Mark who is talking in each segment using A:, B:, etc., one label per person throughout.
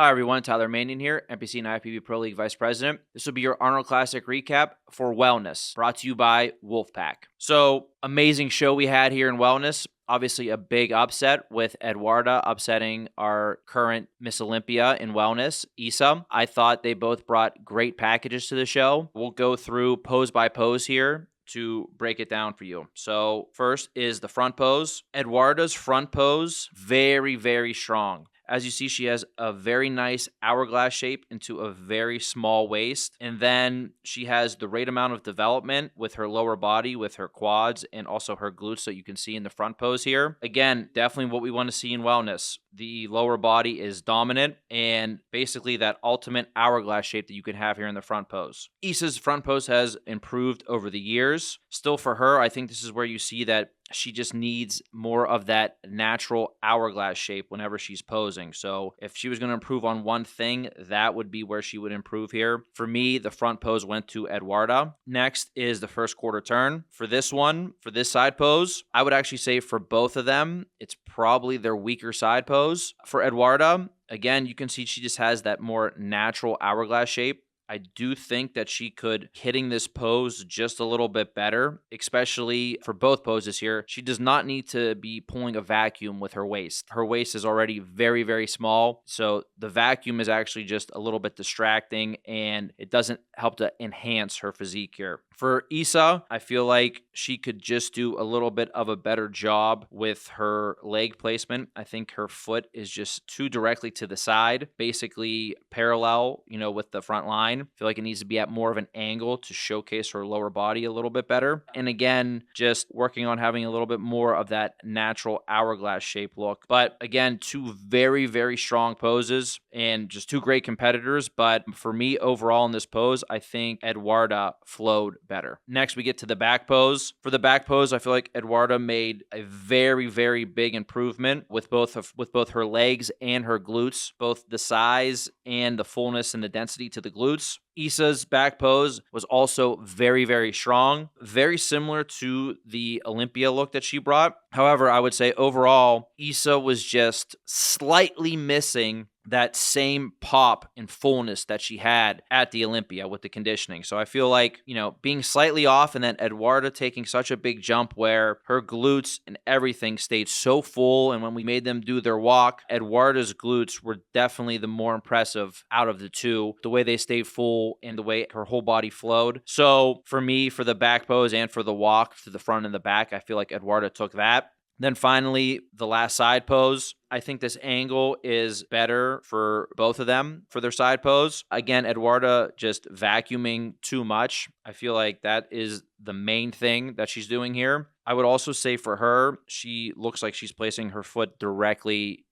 A: Hi everyone, Tyler Manion here, NPC and IFBB Pro League Vice President. This will be your Arnold Classic recap for Wellness, brought to you by Wolfpack. So, amazing show we had here in Wellness. Obviously, a big upset with Eduarda upsetting our current Miss Olympia in Wellness, Isa. I thought they both brought great packages to the show. We'll go through pose by pose here to break it down for you. So, first is the front pose. Eduarda's front pose, very, very strong. As you see, she has a very nice hourglass shape into a very small waist. And then she has the right amount of development with her lower body, with her quads, and also her glutes that you can see in the front pose here. Again, definitely what we want to see in Wellness. The lower body is dominant and basically that ultimate hourglass shape that you can have here in the front pose. Isa's front pose has improved over the years. Still for her, I think this is where you see that she just needs more of that natural hourglass shape whenever she's posing. So if she was going to improve on one thing, that would be where she would improve here. For me, the front pose went to Eduarda. Next is the first quarter turn. For this one, for this side pose, I would actually say for both of them, it's probably their weaker side pose. For Eduarda, again, you can see she just has that more natural hourglass shape. I do think that she could hitting this pose just a little bit better, especially for both poses here. She does not need to be pulling a vacuum with her waist. Her waist is already very, very small, so the vacuum is actually just a little bit distracting and it doesn't help to enhance her physique here. For Isa, I feel like she could just do a little bit of a better job with her leg placement. I think her foot is just too directly to the side, basically parallel, with the front line. I feel like it needs to be at more of an angle to showcase her lower body a little bit better. And again, just working on having a little bit more of that natural hourglass shape look. But again, two very, very strong poses and just two great competitors. But for me, overall in this pose, I think Eduarda flowed better. Next, we get to the back pose. For the back pose, I feel like Eduarda made a very, very big improvement with both her legs and her glutes, both the size and the fullness and the density to the glutes. Isa's back pose was also very, very strong, very similar to the Olympia look that she brought. However, I would say overall, Isa was just slightly missing that same pop and fullness that she had at the Olympia with the conditioning. So I feel like, being slightly off and then Eduarda taking such a big jump where her glutes and everything stayed so full. And when we made them do their walk, Eduarda's glutes were definitely the more impressive out of the two, the way they stayed full and the way her whole body flowed. So for me, for the back pose and for the walk to the front and the back, I feel like Eduarda took that. Then finally, the last side pose. I think this angle is better for both of them for their side pose. Again, Eduarda just vacuuming too much. I feel like that is the main thing that she's doing here. I would also say for her, she looks like she's placing her foot directly,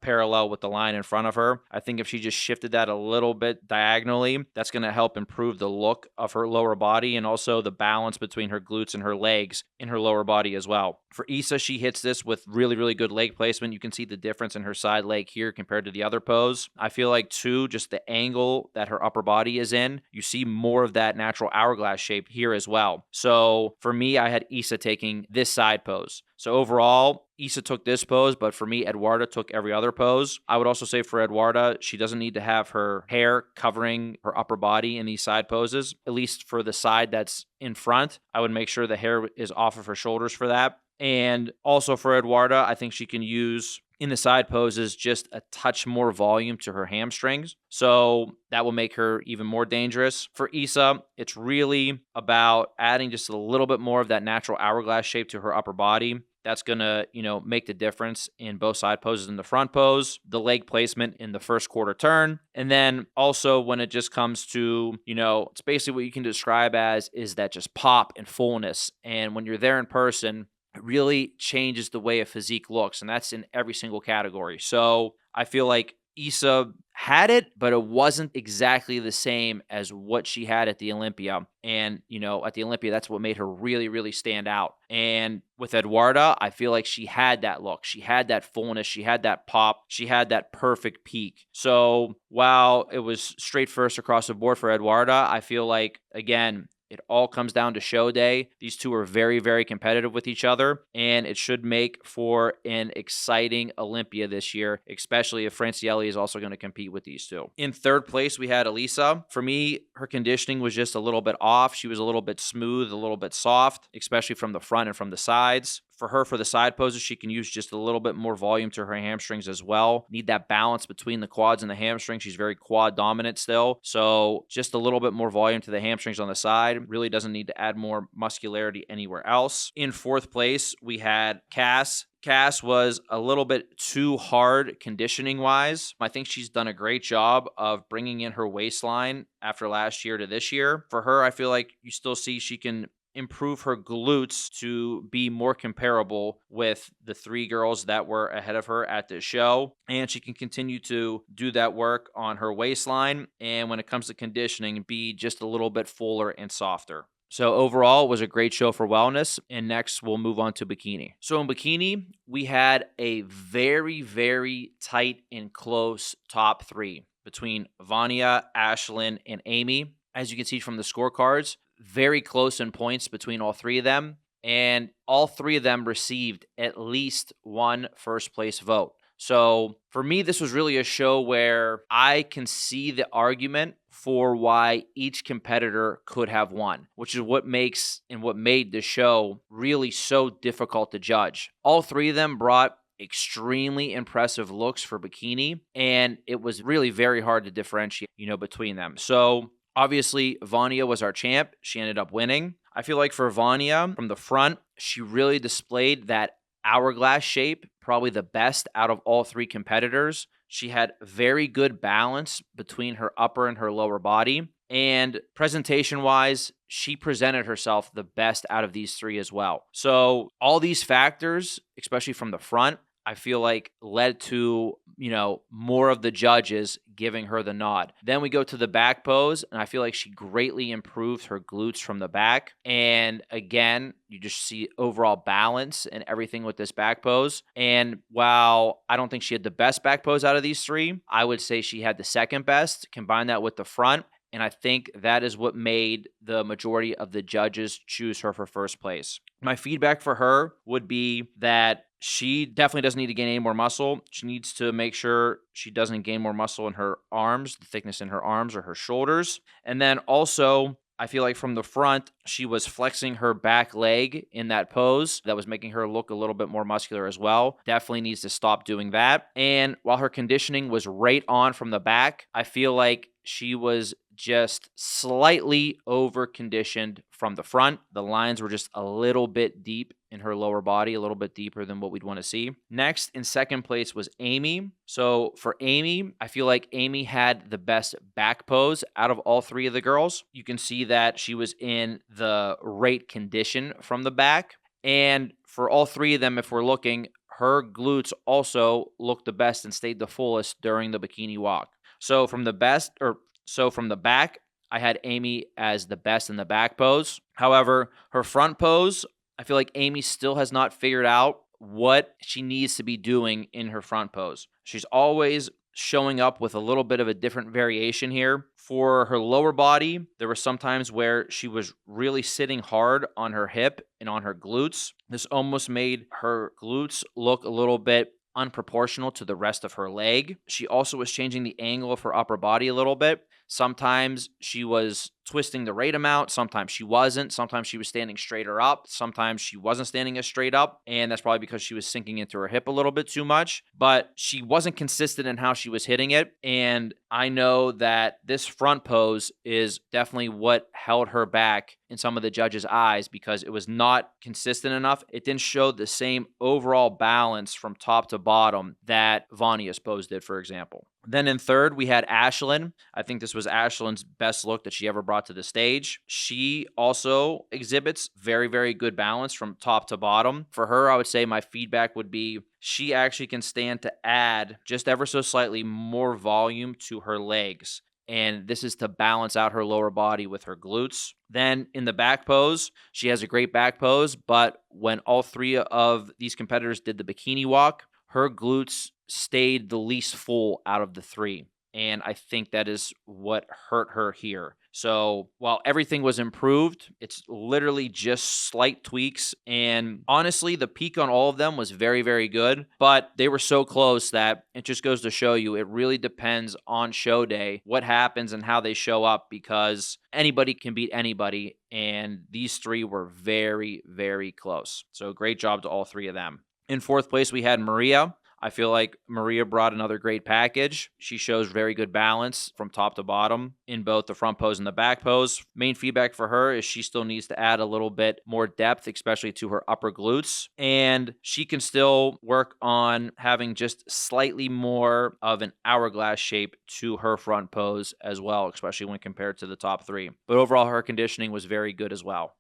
A: parallel with the line in front of her. I think if she just shifted that a little bit diagonally, that's going to help improve the look of her lower body and also the balance between her glutes and her legs in her lower body as well. For Isa, she hits this with really, really good leg placement. You can see the difference in her side leg here compared to the other pose. I feel like too, just the angle that her upper body is in, you see more of that natural hourglass shape here as well. So for me, I had Isa taking this side pose. So overall, Isa took this pose, but for me, Eduarda took every other pose. I would also say for Eduarda, she doesn't need to have her hair covering her upper body in these side poses, at least for the side that's in front. I would make sure the hair is off of her shoulders for that. And also for Eduarda, I think she can use in the side poses just a touch more volume to her hamstrings. So that will make her even more dangerous. For Isa, it's really about adding just a little bit more of that natural hourglass shape to her upper body. That's going to, make the difference in both side poses in the front pose, the leg placement in the first quarter turn. And then also when it just comes to, it's basically what you can describe as is that just pop and fullness. And when you're there in person, it really changes the way a physique looks, and that's in every single category. So I feel like Isa had it, but it wasn't exactly the same as what she had at the Olympia. And, at the Olympia, that's what made her really, really stand out. And with Eduarda, I feel like she had that look. She had that fullness. She had that pop. She had that perfect peak. So while it was straight first across the board for Eduarda, I feel like, again, It all comes down to show day. These two are very, very competitive with each other, and it should make for an exciting Olympia this year, especially if Francielli is also going to compete with these two. In third place, we had Elisa. For me, her conditioning was just a little bit off. She was a little bit smooth, a little bit soft, especially from the front and from the sides. For her, for the side poses, she can use just a little bit more volume to her hamstrings as well. Need that balance between the quads and the hamstrings. She's very quad dominant still. So just a little bit more volume to the hamstrings on the side. Really doesn't need to add more muscularity anywhere else. In fourth place, we had Cass. Cass was a little bit too hard conditioning-wise. I think she's done a great job of bringing in her waistline after last year to this year. For her, I feel like you still see she can improve her glutes to be more comparable with the three girls that were ahead of her at the show. And she can continue to do that work on her waistline. And when it comes to conditioning, be just a little bit fuller and softer. So overall, it was a great show for wellness. And next, we'll move on to bikini. So in bikini, we had a very, very tight and close top three between Vanya, Ashlyn, and Amy. As you can see from the scorecards, very close in points between all three of them. And all three of them received at least one first place vote. So for me, this was really a show where I can see the argument for why each competitor could have won, which is what makes and what made the show really so difficult to judge. All three of them brought extremely impressive looks for bikini, and it was really very hard to differentiate, between them. So obviously, Vanya was our champ. She ended up winning. I feel like for Vanya, from the front, she really displayed that hourglass shape, probably the best out of all three competitors. She had very good balance between her upper and her lower body. And presentation-wise, she presented herself the best out of these three as well. So all these factors, especially from the front, I feel like led to, more of the judges giving her the nod. Then we go to the back pose, and I feel like she greatly improved her glutes from the back. And again, you just see overall balance and everything with this back pose. And while I don't think she had the best back pose out of these three, I would say she had the second best. Combine that with the front, and I think that is what made the majority of the judges choose her for first place. My feedback for her would be that she definitely doesn't need to gain any more muscle. She needs to make sure she doesn't gain more muscle in her arms, the thickness in her arms or her shoulders. And then also, I feel like from the front, she was flexing her back leg in that pose. That was making her look a little bit more muscular as well. Definitely needs to stop doing that. And while her conditioning was right on from the back, I feel like she was just slightly over-conditioned from the front. The lines were just a little bit deep in her lower body, a little bit deeper than what we'd want to see. Next, in second place was Amy. So for Amy, I feel like Amy had the best back pose out of all three of the girls. You can see that she was in the right condition from the back. And for all three of them, if we're looking, her glutes also looked the best and stayed the fullest during the bikini walk. So from the back, I had Amy as the best in the back pose. However, her front pose, I feel like Amy still has not figured out what she needs to be doing in her front pose. She's always showing up with a little bit of a different variation here. For her lower body, there were some times where she was really sitting hard on her hip and on her glutes. This almost made her glutes look a little bit unproportional to the rest of her leg. She also was changing the angle of her upper body a little bit. Sometimes she was twisting the right amount. Sometimes she wasn't. Sometimes she was standing straighter up. Sometimes she wasn't standing as straight up. And that's probably because she was sinking into her hip a little bit too much. But she wasn't consistent in how she was hitting it. And I know that this front pose is definitely what held her back in some of the judges' eyes because it was not consistent enough. It didn't show the same overall balance from top to bottom that Vanya's pose did, for example. Then in third, we had Ashlyn. I think this was Ashlyn's best look that she ever brought to the stage. She also exhibits very, very good balance from top to bottom. For her, I would say my feedback would be she actually can stand to add just ever so slightly more volume to her legs. And this is to balance out her lower body with her glutes. Then in the back pose, she has a great back pose, but when all three of these competitors did the bikini walk, her glutes stayed the least full out of the three. and I think that is what hurt her here. So while everything was improved, it's literally just slight tweaks. And honestly, the peak on all of them was very, very good, but they were so close that it just goes to show you it really depends on show day what happens and how they show up, because anybody can beat anybody. And these three were very, very close. So great job to all three of them. In fourth place, we had Maria. I feel like Maria brought another great package. She shows very good balance from top to bottom in both the front pose and the back pose. Main feedback for her is she still needs to add a little bit more depth, especially to her upper glutes. And she can still work on having just slightly more of an hourglass shape to her front pose as well, especially when compared to the top three. But overall, her conditioning was very good as well.